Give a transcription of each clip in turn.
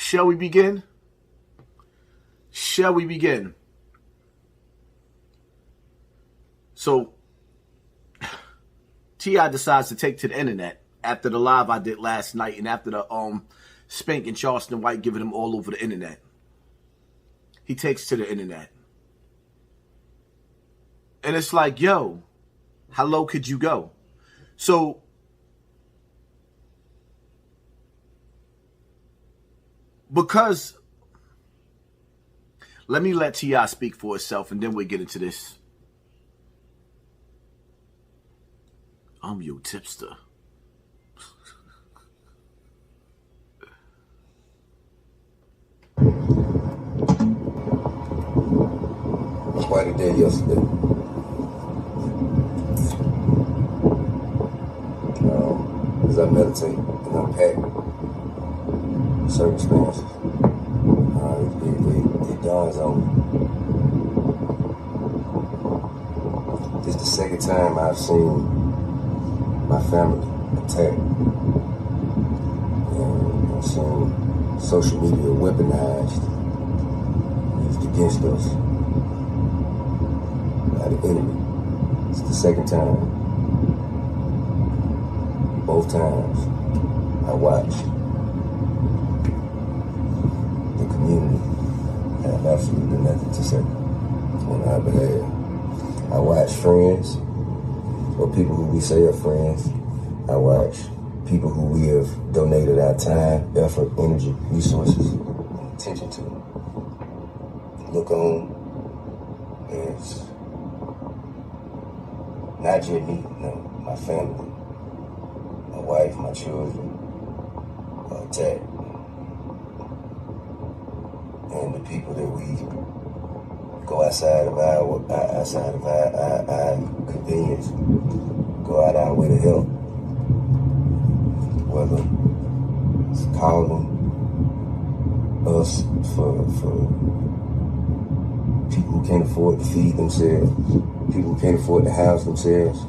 Shall we begin? Shall we begin? So, T.I. decides to take to the internet after the live I did last night and after the Spank and Charleston White giving him all over the internet. He takes to the internet. And it's like, yo, how low could you go? So, because, let me let T.I. speak for itself and then we'll get into this. I'm your tipster. Quite a day yesterday. As I meditate and unpack certain experiences, it dawns on me. This is the second time I've seen my family attacked. And I've seen social media weaponized, used against us by the enemy. It's the second time. Both times I watched the community have absolutely nothing to say on our behalf. I watched friends, or people who we say are friends. I watch people who we have donated our time, effort, energy, resources, and attention to. Look on as not just me, no, my family, my wife, my children are attacked. And the people that we go outside of our convenience, go out our way to help. Whether it's calling us for people who can't afford to feed themselves, people who can't afford to house themselves,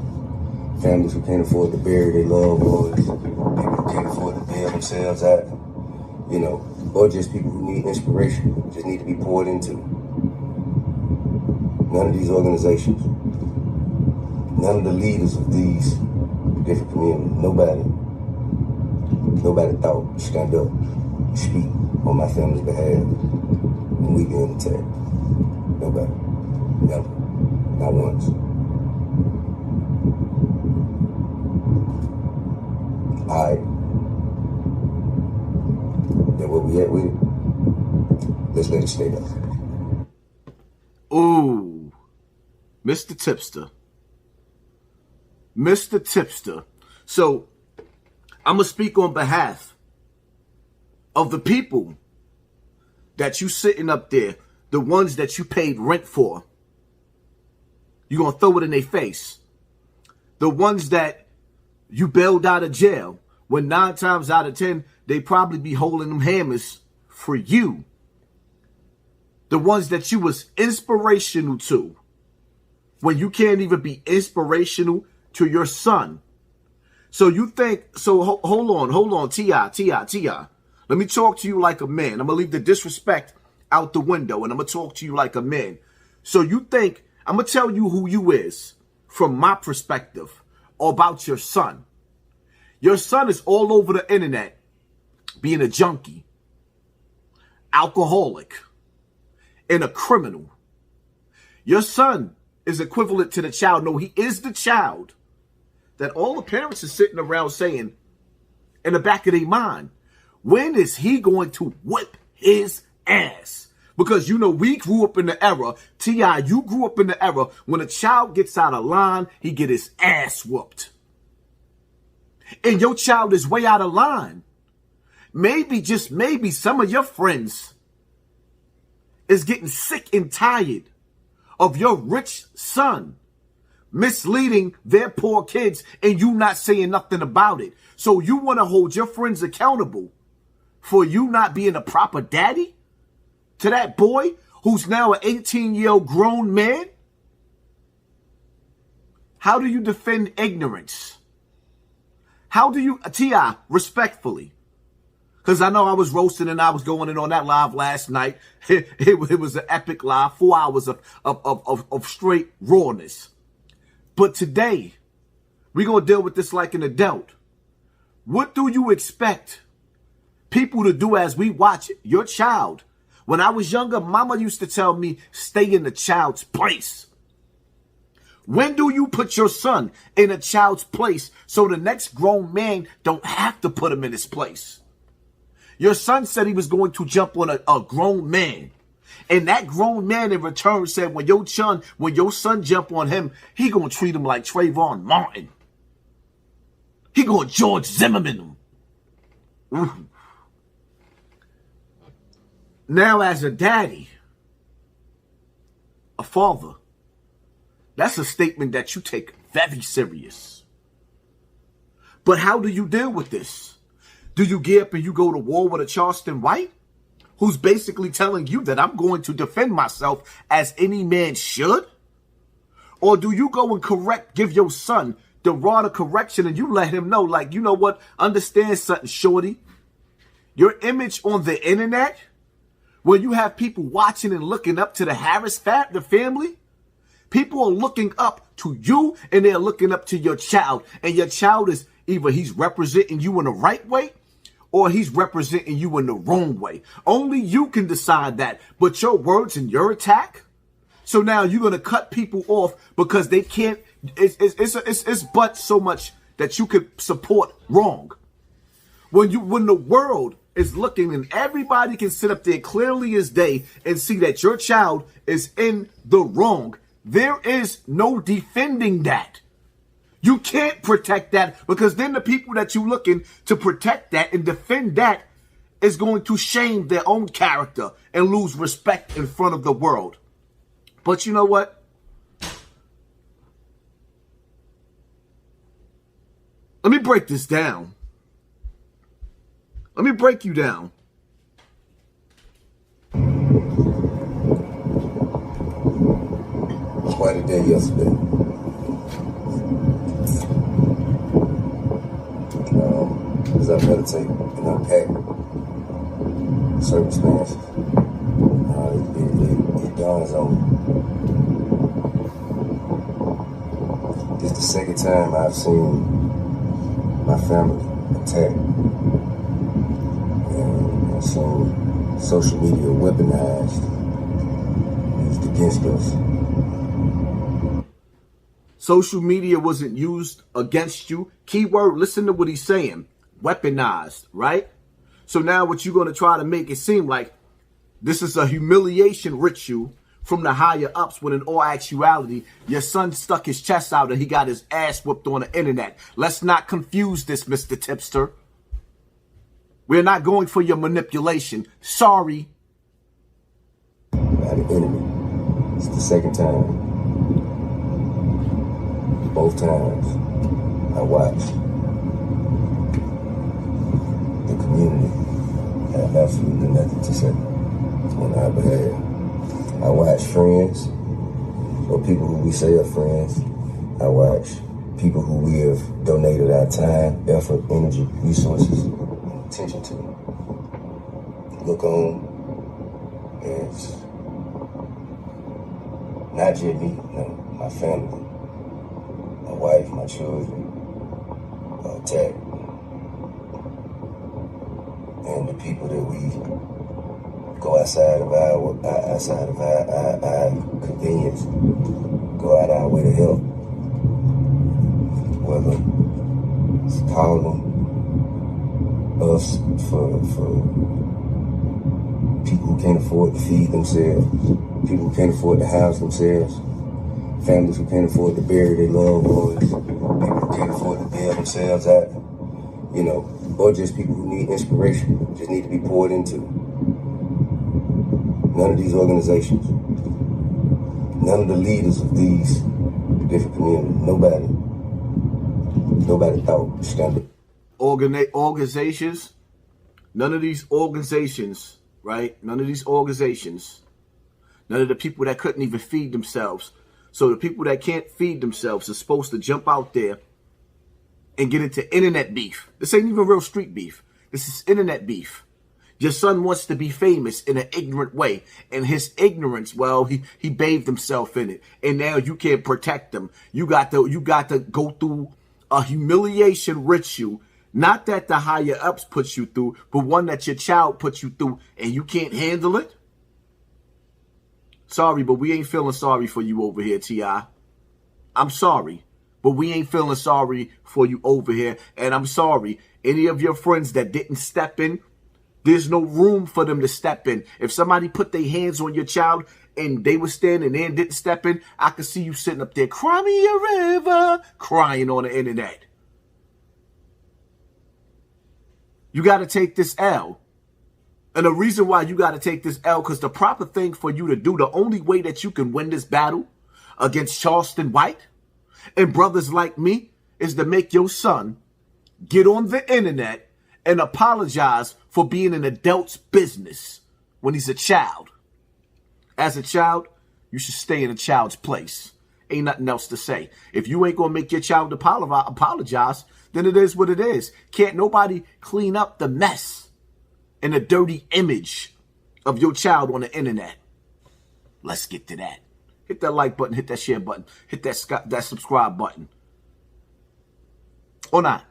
families who can't afford to bury their loved ones, people who can't afford to bail themselves out, you know, or just people who need inspiration, just need to be poured into. None of these organizations, none of the leaders of these different communities, nobody thought to stand up, speak on my family's behalf, and we being attacked. Nobody. Never. Not once. Alright. Then where we at with it? Let's let it stay there. Ooh. Mr. Tipster. Mr. Tipster. So, I'm going to speak on behalf of the people that you sitting up there, the ones that you paid rent for. You're going to throw it in their face. The ones that you bailed out of jail, when 9 times out of 10, they probably be holding them hammers for you. The ones that you was inspirational to, when you can't even be inspirational to your son. So you think, so hold on, T.I. Let me talk to you like a man. I'm going to leave the disrespect out the window and I'm going to talk to you like a man. So you think, I'm going to tell you who you is from my perspective about your son. Your son is all over the internet being a junkie, alcoholic, and a criminal. Your son is equivalent to the child. No, he is the child that all the parents are sitting around saying in the back of their mind, when is he going to whip his ass? Because, you know, we grew up in the era, T.I., you grew up in the era, when a child gets out of line, he get his ass whooped. And your child is way out of line. Maybe, just maybe, some of your friends is getting sick and tired of your rich son misleading their poor kids and you not saying nothing about it. So you want to hold your friends accountable for you not being a proper daddy to that boy who's now an 18-year-old grown man? How do you defend ignorance? How do you, T.I., respectfully? Because I know I was roasting and I was going in on that live last night. It was an epic live, 4 hours of straight rawness. But today, we're going to deal with this like an adult. What do you expect people to do as we watch your child? When I was younger, mama used to tell me, stay in the child's place. When do you put your son in a child's place so the next grown man don't have to put him in his place? Your son said he was going to jump on a grown man. And that grown man in return said when your son jump on him, he going to treat him like Trayvon Martin. He going to George Zimmerman him. Ooh. Now as a daddy, a father, that's a statement that you take very serious. But how do you deal with this? Do you get up and you go to war with a Charleston White who's basically telling you that I'm going to defend myself as any man should? Or do you go and give your son the rod of correction and you let him know, like, you know what, understand something, shorty. Your image on the internet, where you have people watching and looking up to the Harris family, people are looking up to you and they're looking up to your child. And your child is either he's representing you in the right way or he's representing you in the wrong way. Only you can decide that. But your words and your attack. So now you're going to cut people off because they can't. It's but so much that you could support wrong. When the world is looking and everybody can sit up there clearly as day and see that your child is in the wrong, there is no defending that. You can't protect that because then the people that you looking to protect that and defend that is going to shame their own character and lose respect in front of the world. But you know what? Let me break this down. Let me break you down. Quite a day yesterday. As I meditate and unpack certain experiences, it dawns on me. This is the second time I've seen my family attacked and seen social media weaponized, used against us. Social media wasn't used against you. Keyword, listen to what he's saying. Weaponized, right? So now what you're going to try to make it seem like this is a humiliation ritual from the higher ups, when in all actuality, your son stuck his chest out and he got his ass whooped on the internet. Let's not confuse this, Mr. Tipster. We're not going for your manipulation. Sorry. By the enemy. It's the second time. Both times I watched the community have absolutely nothing to say on our behalf. I watch friends, or people who we say are friends. I watch people who we have donated our time, effort, energy, resources, and attention to. Look on as not just me, no, my family, my wife, my children, attacked. And the people that we go outside of our convenience, go out our way to help. Whether it's calling us for people who can't afford to feed themselves, people who can't afford to house themselves, families who can't afford to bury their loved ones, people who can't afford to bail themselves out, you know, or just people who need inspiration, just need to be poured into. None of these organizations, none of the leaders of these different communities, nobody thought standard. Organizations, none of these organizations, right? None of these organizations, none of the people that couldn't even feed themselves. So the people that can't feed themselves are supposed to jump out there and get into internet beef. This ain't even real street beef. This is internet beef. Your son wants to be famous in an ignorant way. And his ignorance, well, he bathed himself in it. And now you can't protect him. You got to go through a humiliation ritual. Not that the higher ups put you through, but one that your child puts you through and you can't handle it. Sorry, but we ain't feeling sorry for you over here, T.I. I'm sorry, but we ain't feeling sorry for you over here. And I'm sorry, any of your friends that didn't step in, there's no room for them to step in. If somebody put their hands on your child and they were standing there and didn't step in, I could see you sitting up there, cry me a river, crying on the internet. You got to take this L. And the reason why you got to take this L, because the proper thing for you to do, the only way that you can win this battle against Charleston White and brothers like me, is to make your son get on the internet and apologize for being an adult's business when he's a child. As a child, you should stay in a child's place. Ain't nothing else to say. If you ain't going to make your child apologize, then it is what it is. Can't nobody clean up the mess and the dirty image of your child on the internet. Let's get to that. Hit that like button, hit that share button, hit that subscribe button. Or not.